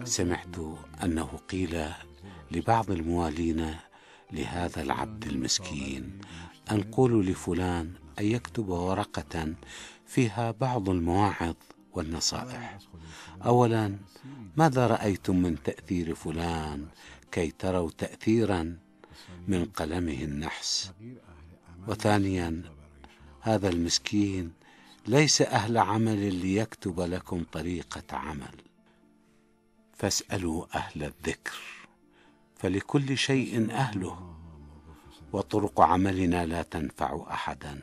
سمعت أنه قيل لبعض الموالين لهذا العبد المسكين أن قولوا لفلان أن يكتب ورقة فيها بعض المواعظ والنصائح. أولا، ماذا رأيتم من تأثير فلان كي تروا تأثيرا من قلمه النحس؟ وثانيا، هذا المسكين ليس أهل عمل ليكتب لكم طريقة عمل، فاسألوا أهل الذكر، فلكل شيء أهله، وطرق عملنا لا تنفع أحدا.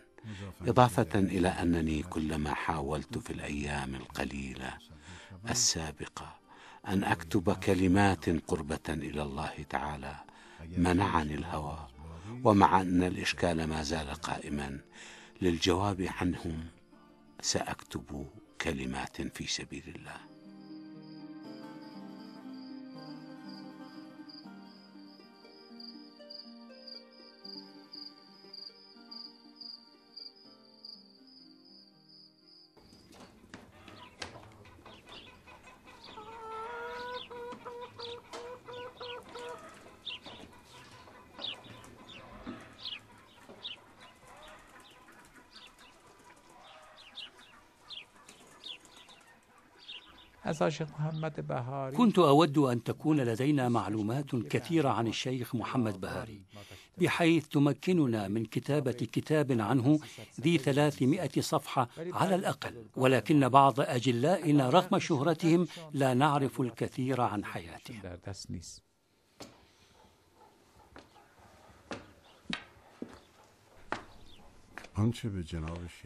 إضافة إلى أنني كلما حاولت في الأيام القليلة السابقة أن أكتب كلمات قربة إلى الله تعالى منعني الهوى، ومع أن الإشكال ما زال قائما للجواب عنهم سأكتب كلمات في سبيل الله. كنت أود أن تكون لدينا معلومات كثيرة عن الشيخ محمد بهاري، بحيث تمكننا من كتابة كتاب عنه ذي 300 صفحة على الأقل، ولكن بعض أجلائنا رغم شهرتهم لا نعرف الكثير عن حياتهم.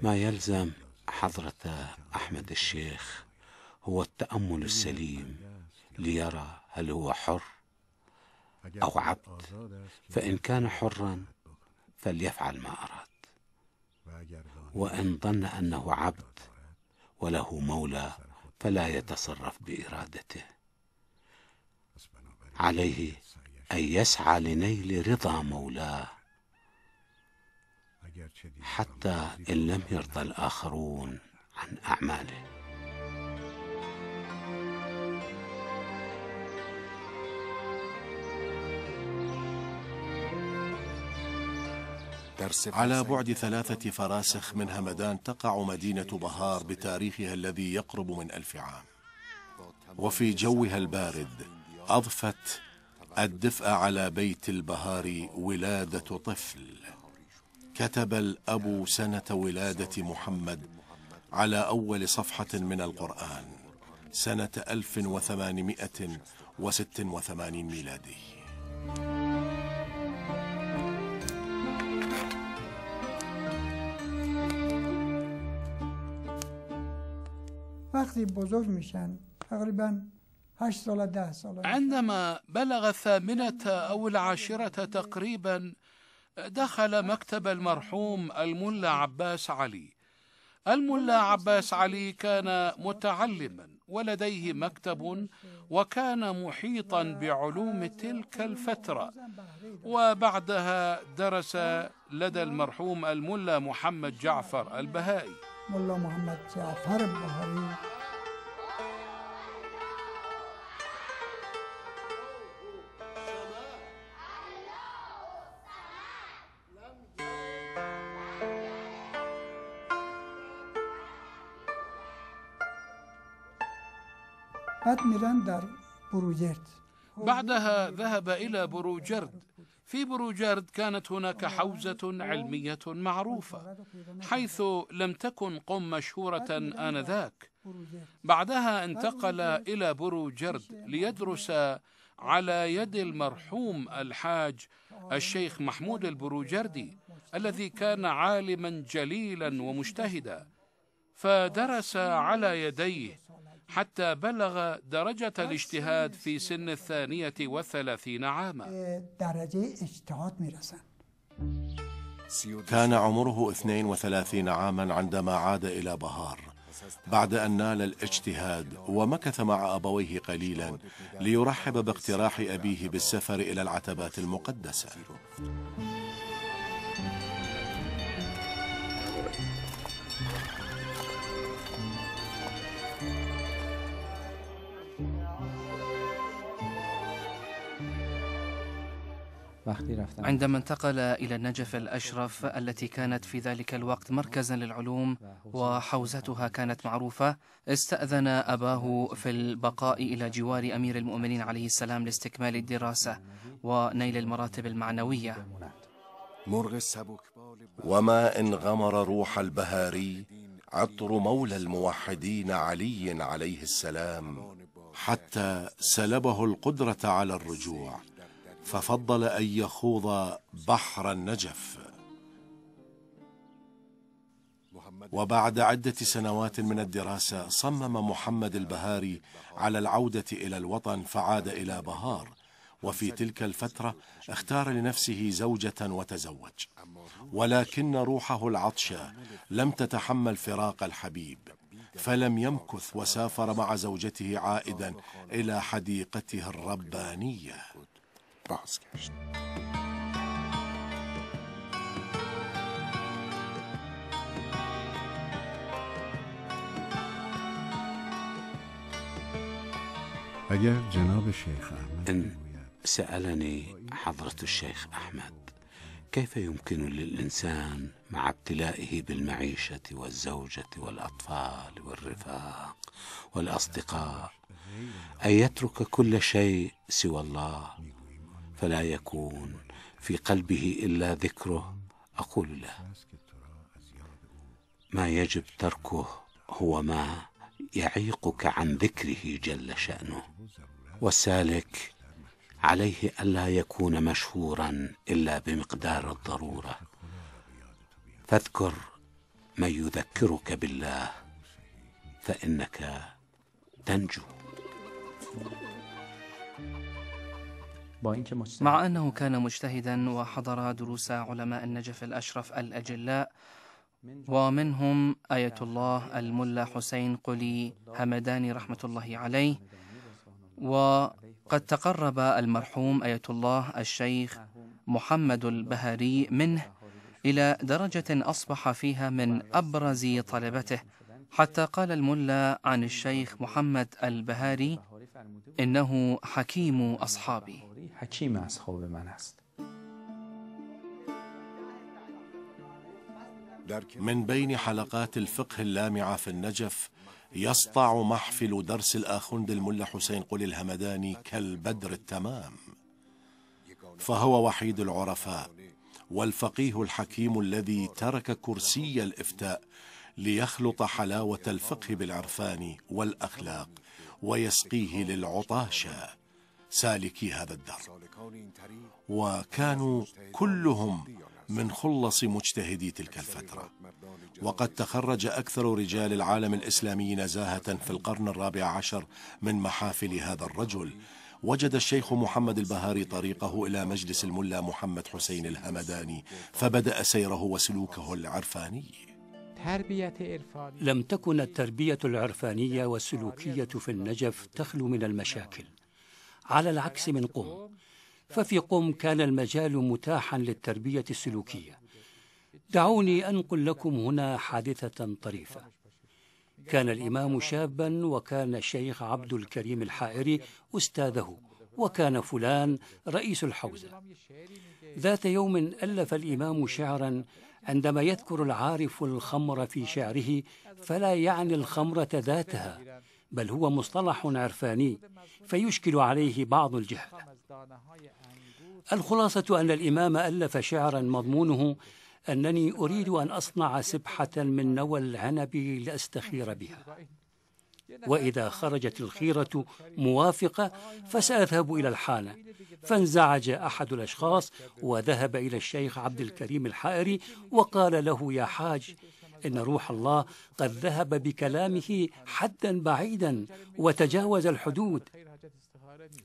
ما يلزم حضرة أحمد الشيخ هو التأمل السليم ليرى هل هو حر أو عبد، فإن كان حرا فليفعل ما أراد، وإن ظن أنه عبد وله مولى فلا يتصرف بإرادته. عليه أن يسعى لنيل رضا مولاه، حتى إن لم يرضى الآخرون عن أعماله. على بعد 3 فراسخ من همدان تقع مدينة بهار بتاريخها الذي يقرب من 1000 عام، وفي جوها البارد أضفت الدفء على بيت البهار ولادة طفل. كتب الأب سنة ولادة محمد على أول صفحة من القرآن سنة 1886 ميلادي. وقتی بزرگ میشن تقریبا 8 سال 10 سال، عندما بلغ 8 أو 10 تقريبا دخل مكتب المرحوم الملا عباس علي. الملا عباس علي كان متعلما ولديه مكتب، وكان محيطا بعلوم تلك الفترة، وبعدها درس لدى المرحوم الملا محمد جعفر البهائي. ملا محمد جعفر البهائي بعد میرن در بروجرد. بعدها ذهب إلى بروجرد. في بروجرد كانت هناك حوزة علمية معروفة، حيث لم تكن قم مشهورة آنذاك. بعدها انتقل إلى بروجرد ليدرس على يد المرحوم الحاج الشيخ محمود البروجردي، الذي كان عالما جليلا ومجتهدا، فدرس على يديه حتى بلغ درجة الاجتهاد في سن 32 عاما. كان عمره 32 عاما عندما عاد إلى بهار بعد أن نال الاجتهاد، ومكث مع أبويه قليلا ليرحب باقتراح أبيه بالسفر إلى العتبات المقدسة. عندما انتقل إلى النجف الأشرف التي كانت في ذلك الوقت مركزا للعلوم وحوزتها كانت معروفة، استأذن أباه في البقاء إلى جوار أمير المؤمنين عليه السلام لاستكمال الدراسة ونيل المراتب المعنوية. وما إن غمر روح البهاري عطر مولى الموحدين علي عليه السلام حتى سلبه القدرة على الرجوع، ففضل أن يخوض بحر النجف. وبعد عدة سنوات من الدراسة صمم محمد البهاري على العودة إلى الوطن، فعاد إلى بهار، وفي تلك الفترة اختار لنفسه زوجة وتزوج، ولكن روحه العطشة لم تتحمل فراق الحبيب، فلم يمكث وسافر مع زوجته عائدا إلى حديقته الربانية. اگر جناب شیخ احمد إن سألني حضرة الشيخ أحمد كيف يمكن للإنسان مع ابتلائه بالمعيشة والزوجة والأطفال والرفاق والأصدقاء أن يترك كل شيء سوى الله فلا يكون في قلبه إلا ذكره، أقول له ما يجب تركه هو ما يعيقك عن ذكره جل شأنه، والسالك عليه ألا يكون مشهورا إلا بمقدار الضرورة، فاذكر من يذكرك بالله فإنك تنجو. مع أنه كان مجتهدا وحضر دروس علماء النجف الأشرف الأجلاء، ومنهم آية الله الملا حسين قلي همداني رحمة الله عليه، وقد تقرب المرحوم آية الله الشيخ محمد البهاري منه إلى درجة أصبح فيها من أبرز طلبته، حتى قال الملا عن الشيخ محمد البهاري إنه حكيم أصحابي. من بين حلقات الفقه اللامعة في النجف يسطع محفل درس الآخوند الملا حسين قلي الهمداني كالبدر التمام، فهو وحيد العرفاء والفقيه الحكيم الذي ترك كرسي الإفتاء ليخلط حلاوة الفقه بالعرفان والأخلاق ويسقيه للعطاشة سالكي هذا الدرب، وكانوا كلهم من خلص مجتهدي تلك الفترة. وقد تخرج أكثر رجال العالم الإسلامي نزاهة في القرن الرابع عشر من محافل هذا الرجل. وجد الشيخ محمد البهاري طريقه إلى مجلس الملا محمد حسين الهمداني، فبدأ سيره وسلوكه العرفاني. لم تكن التربية العرفانية والسلوكية في النجف تخلو من المشاكل، على العكس من قم، ففي قم كان المجال متاحا للتربية السلوكية. دعوني أنقل لكم هنا حادثة طريفة. كان الإمام شابا، وكان الشيخ عبد الكريم الحائري أستاذه، وكان فلان رئيس الحوزة. ذات يوم ألف الإمام شعرا عندما يذكر العارف الخمر في شعره فلا يعني الخمرة ذاتها، بل هو مصطلح عرفاني فيشكل عليه بعض الجهل. الخلاصة أن الإمام ألف شعرا مضمونه أنني أريد أن أصنع سبحة من نوى العنب لأستخير بها، وإذا خرجت الخيرة موافقة فسأذهب إلى الحانة. فانزعج أحد الأشخاص وذهب إلى الشيخ عبد الكريم الحائري وقال له: يا حاج، إن روح الله قد ذهب بكلامه حدا بعيدا وتجاوز الحدود.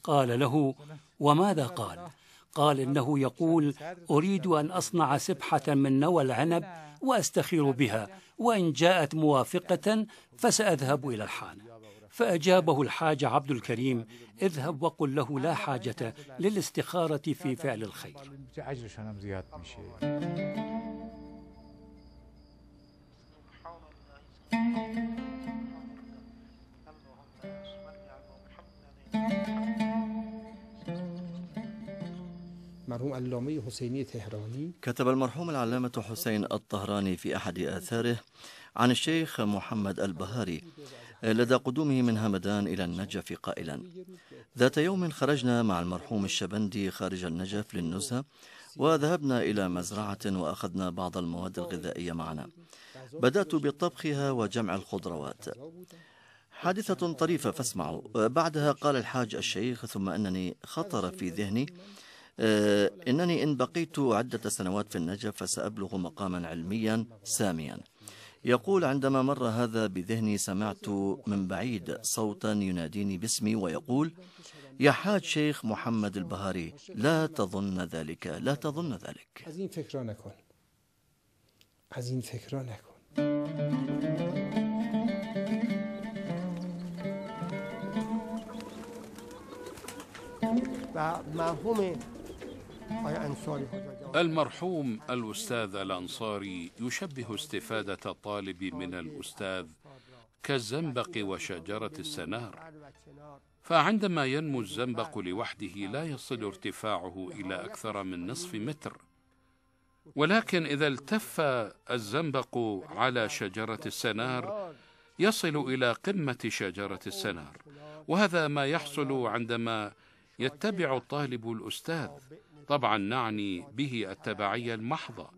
قال له: وماذا قال؟ قال: إنه يقول أريد أن أصنع سبحة من نوى العنب وأستخير بها، وإن جاءت موافقة فسأذهب إلى الحانة. فأجابه الحاج عبد الكريم: اذهب وقل له لا حاجة للاستخارة في فعل الخير. كتب المرحوم العلامة حسين الطهراني في أحد آثاره عن الشيخ محمد البهاري لدى قدومه من همدان إلى النجف قائلا: ذات يوم خرجنا مع المرحوم الشبندي خارج النجف للنزهة، وذهبنا إلى مزرعة وأخذنا بعض المواد الغذائية معنا. بدأت بطبخها وجمع الخضروات. حادثة طريفة فاسمعوا. بعدها قال الحاج الشيخ: ثم أنني خطر في ذهني إنني إن بقيت عدة سنوات في النجف فسأبلغ مقاما علميا ساميا. يقول: عندما مر هذا بذهني سمعت من بعيد صوتا يناديني باسمي ويقول: يا حاج شيخ محمد البهاري، لا تظن ذلك، لا تظن ذلك. از این فکرها نکن. المرحوم الأستاذ الأنصاري يشبه استفادة الطالب من الأستاذ كالزنبق وشجرة السنار، فعندما ينمو الزنبق لوحده لا يصل ارتفاعه إلى أكثر من نصف متر، ولكن إذا التف الزنبق على شجرة السنار يصل إلى قمة شجرة السنار. وهذا ما يحصل عندما يتبع الطالب الأستاذ، طبعا نعني به التبعية المحضة،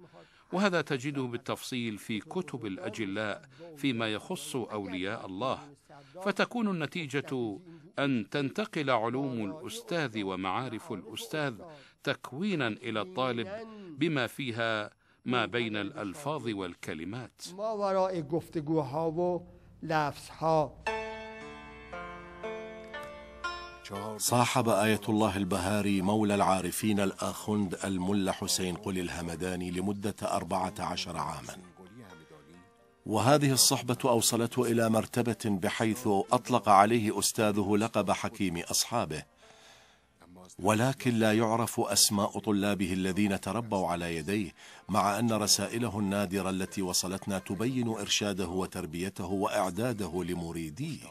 وهذا تجده بالتفصيل في كتب الأجلاء فيما يخص أولياء الله، فتكون النتيجة أن تنتقل علوم الأستاذ ومعارف الأستاذ تكوينا إلى الطالب بما فيها ما بين الألفاظ والكلمات. ما وراء گفتگوها و لفظها. صاحب آية الله البهاري مولى العارفين الآخند الملا حسين قلي الهمداني لمدة 14 عاما، وهذه الصحبة أوصلته إلى مرتبة بحيث أطلق عليه أستاذه لقب حكيم أصحابه، ولكن لا يعرف أسماء طلابه الذين تربوا على يديه، مع أن رسائله النادرة التي وصلتنا تبين إرشاده وتربيته وإعداده لمريديه.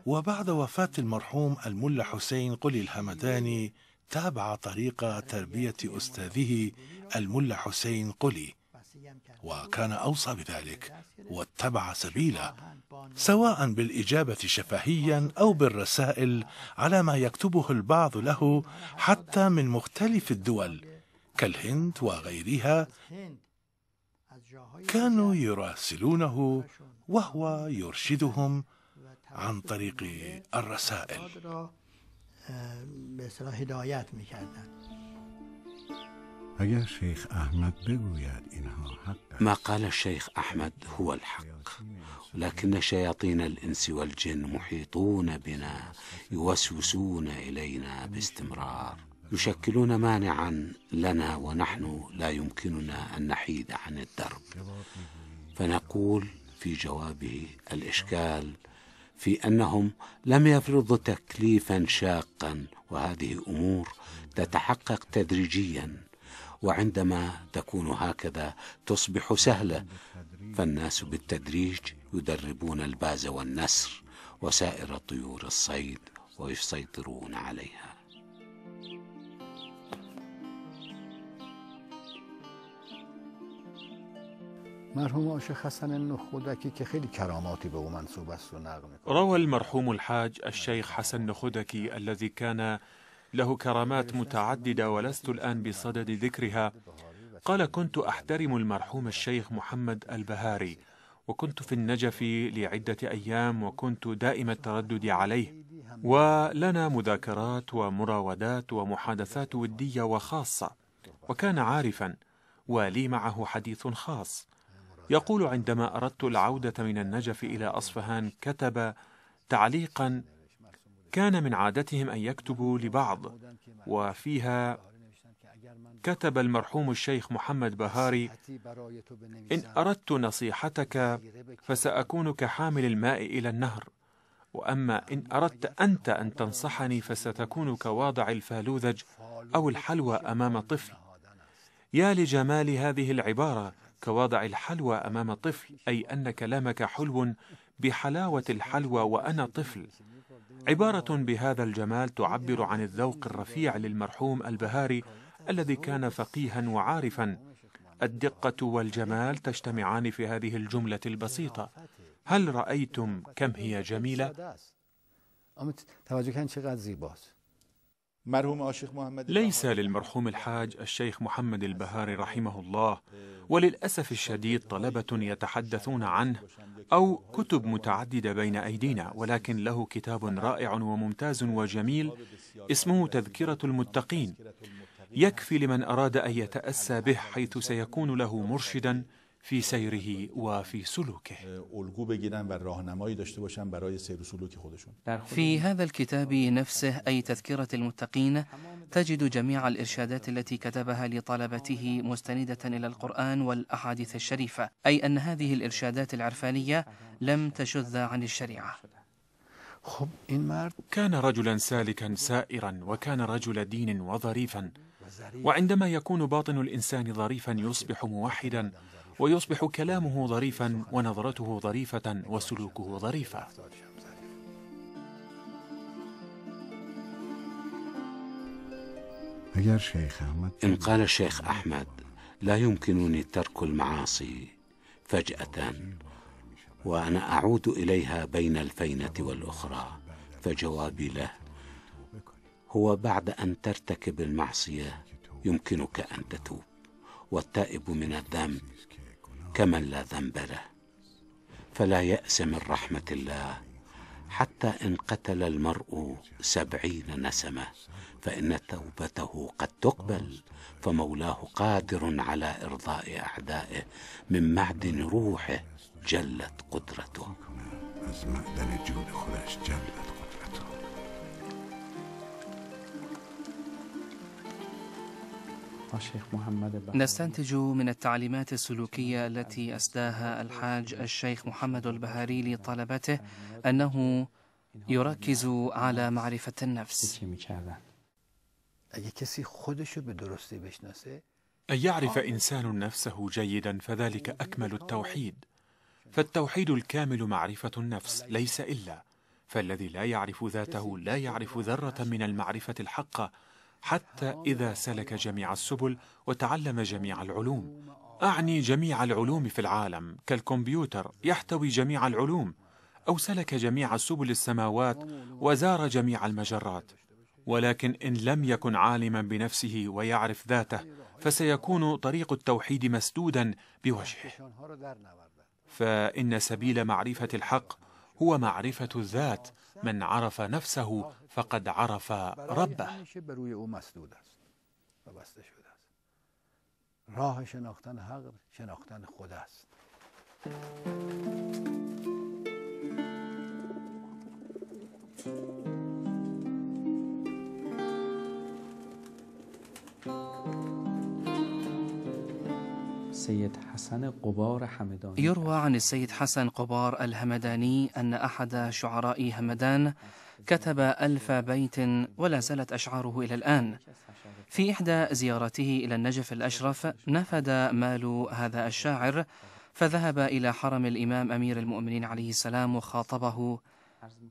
وبعد وفاة المرحوم الملا حسين قلي الهمداني تابع طريق تربية أستاذه الملا حسين قلي، وكان أوصى بذلك واتبع سبيله، سواء بالإجابة شفهيا أو بالرسائل على ما يكتبه البعض له حتى من مختلف الدول كالهند وغيرها. كانوا يراسلونه وهو يرشدهم عن طريق الرسائل. اگر شیخ احمد بگوید اینها حق، ما قال الشيخ أحمد هو الحق، لكن شياطين الإنس والجن محيطون بنا يوسوسون إلينا باستمرار، يشكلون مانعا لنا ونحن لا يمكننا أن نحيد عن الدرب. فنقول في جوابه: الإشكال في أنهم لم يفرضوا تكليفا شاقا، وهذه أمور تتحقق تدريجيا، وعندما تكون هكذا تصبح سهلة، فالناس بالتدريج يدربون الباز والنسر وسائر طيور الصيد ويسيطرون عليها. مرحوم آشیخ حسن نخودکی که خیلی کراماتی به او منسوب است و نقل می‌کنه. روى المرحوم الحاج الشيخ حسن نخودكي الذي كان له كرامات متعددة ولست الآن بصدد ذكرها، قال: كنت أحترم المرحوم الشيخ محمد البهاري، وكنت في النجف لعدة أيام، وكنت دائم التردد عليه، ولنا مذاكرات ومراودات ومحادثات ودية وخاصة، وكان عارفا ولي معه حديث خاص. يقول: عندما أردت العودة من النجف إلى أصفهان كتب تعليقا كان من عادتهم أن يكتبوا لبعض، وفيها كتب المرحوم الشيخ محمد بهاري: إن أردت نصيحتك فسأكون كحامل الماء إلى النهر، وأما إن أردت أنت أن تنصحني فستكون كواضع الفالوذج أو الحلوى أمام طفل. يا لجمال هذه العبارة، كواضع الحلوى أمام طفل، أي أن كلامك حلو بحلاوة الحلوى وأنا طفل. عبارة بهذا الجمال تعبر عن الذوق الرفيع للمرحوم البهاري الذي كان فقيها وعارفا. الدقة والجمال تجتمعان في هذه الجملة البسيطة: هل رأيتم كم هي جميلة؟ ليس للمرحوم الحاج الشيخ محمد البهاري رحمه الله وللأسف الشديد طلبة يتحدثون عنه أو كتب متعددة بين أيدينا، ولكن له كتاب رائع وممتاز وجميل اسمه تذكرة المتقين، يكفي لمن أراد أن يتأسى به، حيث سيكون له مرشدا في سيره وفي سلوكه. في هذا الكتاب نفسه أي تذكرة المتقين تجد جميع الإرشادات التي كتبها لطلبته مستندة إلى القرآن والأحاديث الشريفة، أي أن هذه الإرشادات العرفانية لم تشذ عن الشريعة. كان رجلا سالكا سائرا، وكان رجل دين وظريفا، وعندما يكون باطن الإنسان ظريفا يصبح موحدا، ويصبح كلامه ظريفا ونظرته ظريفة وسلوكه ظريفا. إن قال الشيخ أحمد: لا يمكنني ترك المعاصي فجأة وأنا أعود إليها بين الفينة والأخرى، فجوابي له هو: بعد أن ترتكب المعصية يمكنك أن تتوب، والتائب من الذنب كمن لا ذنب له، فلا يأس من رحمة الله حتى إن قتل المرء 70 نسمة، فإن توبته قد تقبل، فمولاه قادر على إرضاء أعدائه من معدن روحه جلت قدرته. نستنتج من التعليمات السلوكية التي أسداها الحاج الشيخ محمد البهاري لطلبته أنه يركز على معرفة النفس. أن يعرف إنسان نفسه جيدا فذلك أكمل التوحيد، فالتوحيد الكامل معرفة النفس ليس إلا، فالذي لا يعرف ذاته لا يعرف ذرة من المعرفة الحقة حتى إذا سلك جميع السبل وتعلم جميع العلوم. أعني جميع العلوم في العالم، كالكمبيوتر يحتوي جميع العلوم، أو سلك جميع سبل السماوات وزار جميع المجرات. ولكن إن لم يكن عالما بنفسه ويعرف ذاته فسيكون طريق التوحيد مسدودا بوجهه. فإن سبيل معرفة الحق هو معرفة الذات، من عرف نفسه فقد عرف ربه. راه شناختن حق شناختن خود است. يروى عن السيد حسن قبار الهمداني أن أحد شعراء همدان كتب 1000 بيت ولا زالت أشعاره إلى الآن. في إحدى زيارته إلى النجف الأشرف نفد مال هذا الشاعر، فذهب إلى حرم الإمام أمير المؤمنين عليه السلام وخاطبه: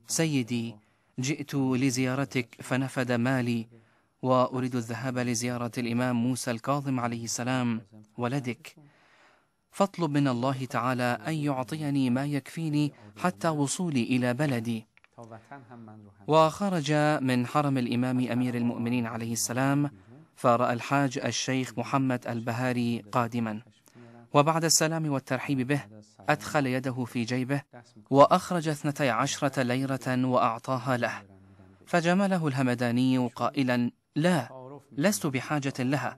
سيدي، جئت لزيارتك فنفد مالي، وأريد الذهاب لزيارة الإمام موسى الكاظم عليه السلام ولدك، فاطلب من الله تعالى أن يعطيني ما يكفيني حتى وصولي إلى بلدي. وخرج من حرم الإمام أمير المؤمنين عليه السلام، فرأى الحاج الشيخ محمد البهاري قادما، وبعد السلام والترحيب به أدخل يده في جيبه وأخرج 12 ليرة وأعطاها له، فجمله الهمداني قائلا: لا، لست بحاجة لها.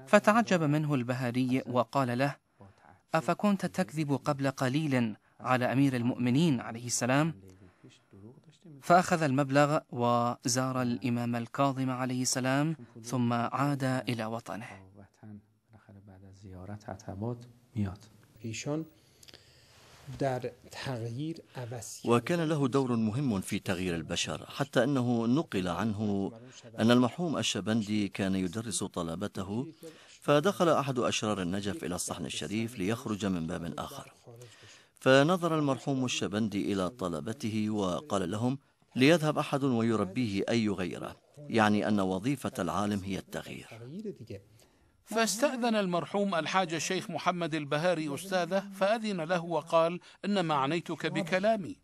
فتعجب منه البهاري وقال له: أفكنت تكذب قبل قليل على أمير المؤمنين عليه السلام؟ فأخذ المبلغ وزار الإمام الكاظم عليه السلام ثم عاد إلى وطنه. وكان له دور مهم في تغيير البشر، حتى أنه نقل عنه أن المرحوم الشبندي كان يدرس طلبته، فدخل أحد أشرار النجف إلى الصحن الشريف ليخرج من باب آخر، فنظر المرحوم الشبندي إلى طلبته وقال لهم: ليذهب أحد ويربيه أي يغيره، يعني أن وظيفة العالم هي التغيير. فاستأذن المرحوم الحاج الشيخ محمد البهاري أستاذه فأذن له وقال: إنما عنيتك بكلامي.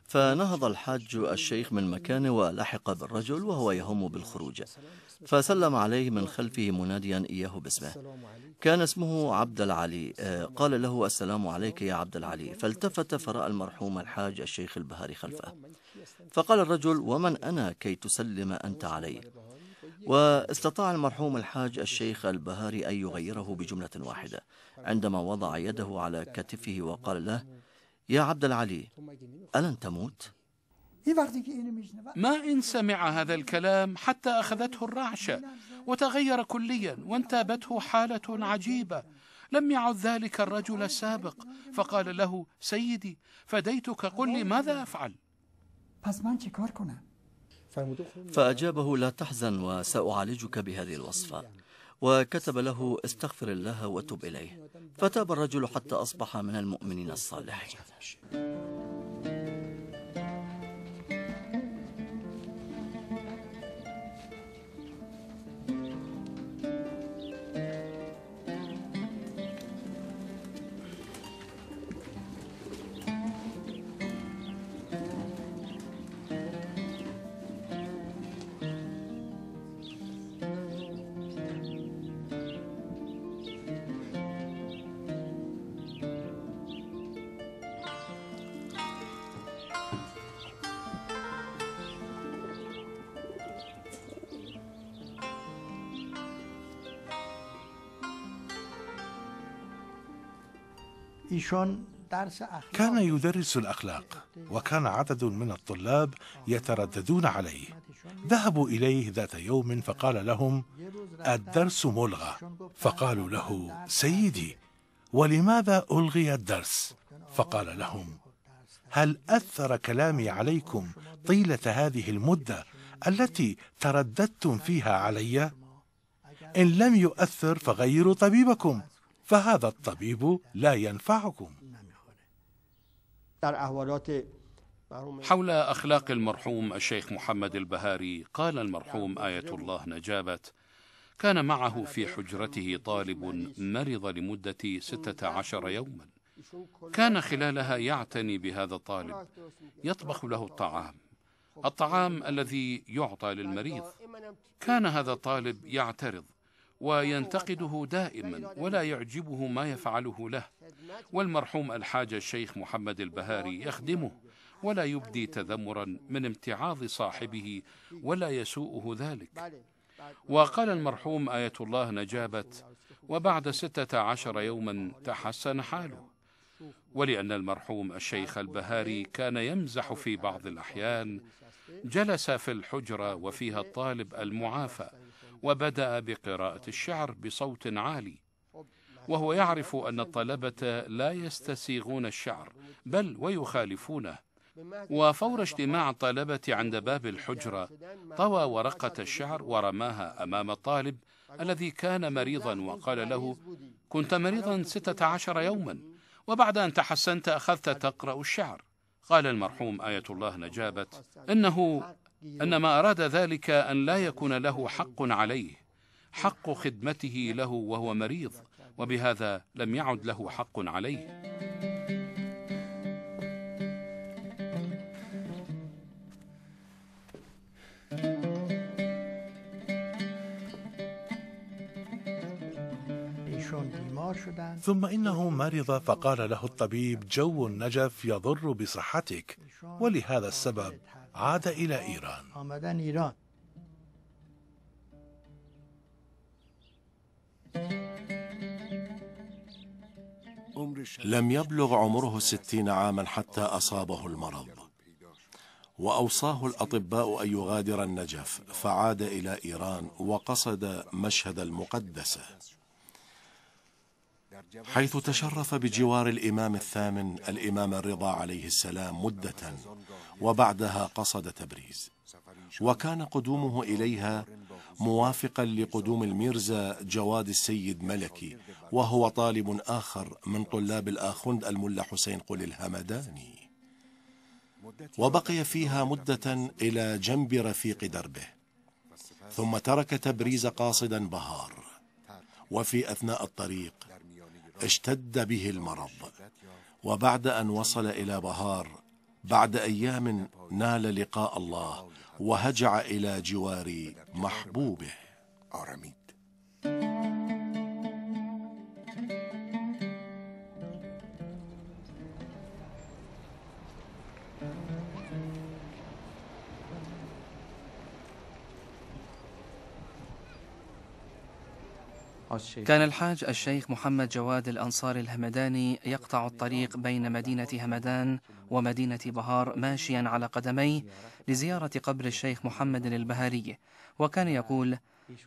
فنهض الحاج الشيخ من مكانه ولحق بالرجل وهو يهم بالخروج، فسلم عليه من خلفه مناديا إياه باسمه. كان اسمه عبد العلي. قال له: السلام عليك يا عبد العلي. فالتفت فرأى المرحوم الحاج الشيخ البهاري خلفه، فقال الرجل: ومن أنا كي تسلم أنت علي؟ واستطاع المرحوم الحاج الشيخ البهاري أن يغيره بجملة واحدة عندما وضع يده على كتفه وقال له: يا عبد العلي، ألن تموت؟ ما إن سمع هذا الكلام حتى أخذته الرعشة وتغير كليا وانتابته حالة عجيبة. لم يعد ذلك الرجل السابق، فقال له: سيدي فديتك، قل لي ماذا أفعل؟ فأجابه: لا تحزن وسأعالجك بهذه الوصفة. وكتب له: استغفر الله وتب إليه. فتاب الرجل حتى أصبح من المؤمنين الصالحين. كان يدرس الأخلاق، وكان عدد من الطلاب يترددون عليه. ذهبوا إليه ذات يوم فقال لهم: الدرس ملغى. فقالوا له: سيدي، ولماذا ألغي الدرس؟ فقال لهم: هل أثر كلامي عليكم طيلة هذه المدة التي ترددتم فيها علي؟ إن لم يؤثر فغيروا طبيبكم، فهذا الطبيب لا ينفعكم. حول أخلاق المرحوم الشيخ محمد البهاري قال المرحوم آية الله نجابت: كان معه في حجرته طالب مرض لمدة 16 يوما، كان خلالها يعتني بهذا الطالب، يطبخ له الطعام الذي يعطى للمريض. كان هذا الطالب يعترض وينتقده دائما ولا يعجبه ما يفعله له، والمرحوم الحاج الشيخ محمد البهاري يخدمه ولا يبدي تذمرا من امتعاض صاحبه ولا يسوءه ذلك. وقال المرحوم آية الله نجابت: وبعد 16 يوما تحسن حاله. ولأن المرحوم الشيخ البهاري كان يمزح في بعض الأحيان، جلس في الحجرة وفيها الطالب المعافى وبدأ بقراءة الشعر بصوت عالي، وهو يعرف أن الطلبة لا يستسيغون الشعر بل ويخالفونه. وفور اجتماع الطلبة عند باب الحجرة طوى ورقة الشعر ورماها أمام الطالب الذي كان مريضا وقال له: كنت مريضا 16 يوما، وبعد أن تحسنت أخذت تقرأ الشعر. قال المرحوم آية الله نجابت: إنما أراد ذلك أن لا يكون له حق عليه، حق خدمته له وهو مريض، وبهذا لم يعد له حق عليه. ثم إنه مرض فقال له الطبيب: جو النجف يضر بصحتك، ولهذا السبب عاد إلى إيران. لم يبلغ عمره 60 عاما حتى أصابه المرض، وأوصاه الأطباء أن يغادر النجف، فعاد إلى إيران وقصد مشهد المقدسة، حيث تشرف بجوار الإمام الثامن الإمام الرضا عليه السلام مدة، وبعدها قصد تبريز. وكان قدومه إليها موافقا لقدوم الميرزا جواد السيد ملكي، وهو طالب آخر من طلاب الآخوند الملا حسين قلي الهمداني. وبقي فيها مدة إلى جنب رفيق دربه، ثم ترك تبريز قاصدا بهار. وفي أثناء الطريق اشتد به المرض، وبعد أن وصل إلى بهار بعد أيام نال لقاء الله وهجع إلى جوار محبوبه. كان الحاج الشيخ محمد جواد الأنصاري الهمداني يقطع الطريق بين مدينة همدان ومدينة بهار ماشيا على قدميه لزيارة قبر الشيخ محمد البهاري، وكان يقول: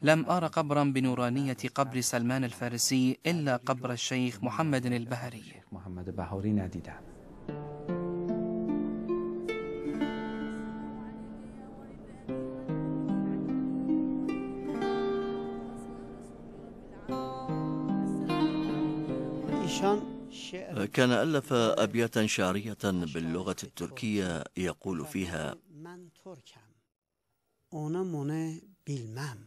لم أر قبرا بنورانية قبر سلمان الفارسي إلا قبر الشيخ محمد البهاري. كان ألف أبياتا شعرية باللغة التركية يقول فيها: من تركم ona mone bilmem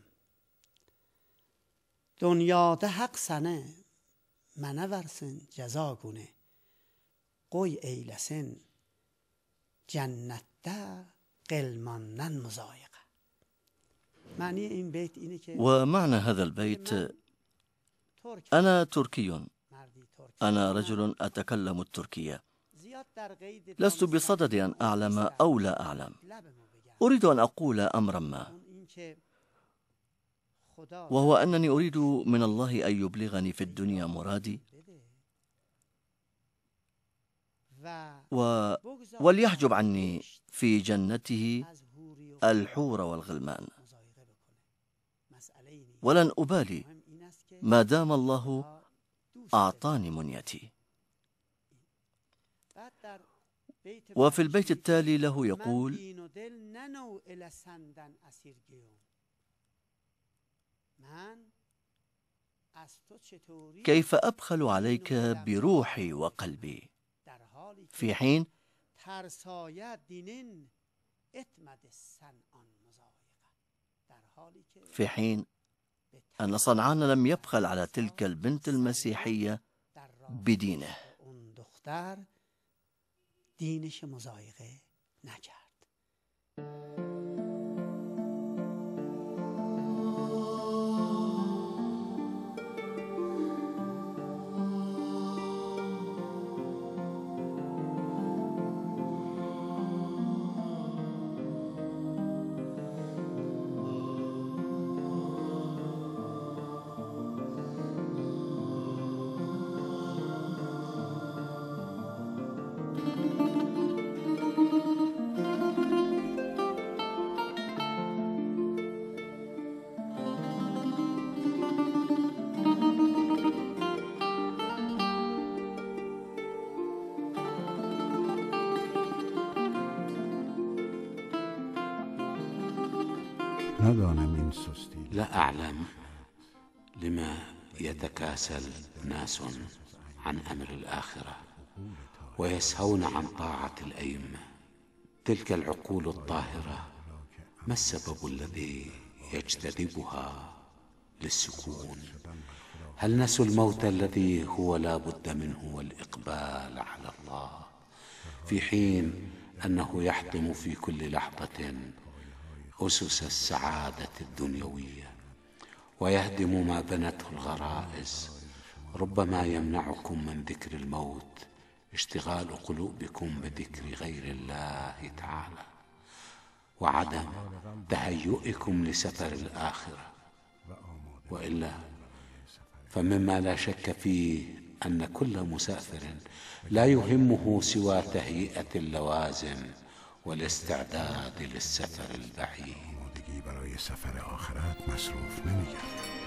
dünyada haq səni mənə versin cəza günü qoy eyləsin cənnətdə qılmandan müzayiqə. ومعنى هذا البيت: أنا تركي، أنا رجل أتكلم التركية، لست بصدد أن أعلم أو لا أعلم، أريد أن أقول أمرا ما، وهو أنني أريد من الله أن يبلغني في الدنيا مرادي، وليحجب عني في جنته الحور والغلمان، ولن أبالي ما دام الله أعطاني منيتي. وفي البيت التالي له يقول: كيف أبخل عليك بروحي وقلبي في حين أن صنعان لم يبخل على تلك البنت المسيحية بدينه. لا أعلم لما يتكاسل ناس عن أمر الآخرة ويسهون عن طاعة الأئمة. تلك العقول الطاهرة ما السبب الذي يجتذبها للسكون؟ هل نسوا الموت الذي هو لا بد منه والإقبال على الله، في حين أنه يحطم في كل لحظة أسس السعادة الدنيوية ويهدم ما بنته الغرائز؟ ربما يمنعكم من ذكر الموت اشتغال قلوبكم بذكر غير الله تعالى وعدم تهيئكم لسفر الآخرة، وإلا فمما لا شك فيه أن كل مسافر لا يهمه سوى تهيئة اللوازم والاستعداد للسفر البعيد. برای سفر آخرت مصروف نمیگردد.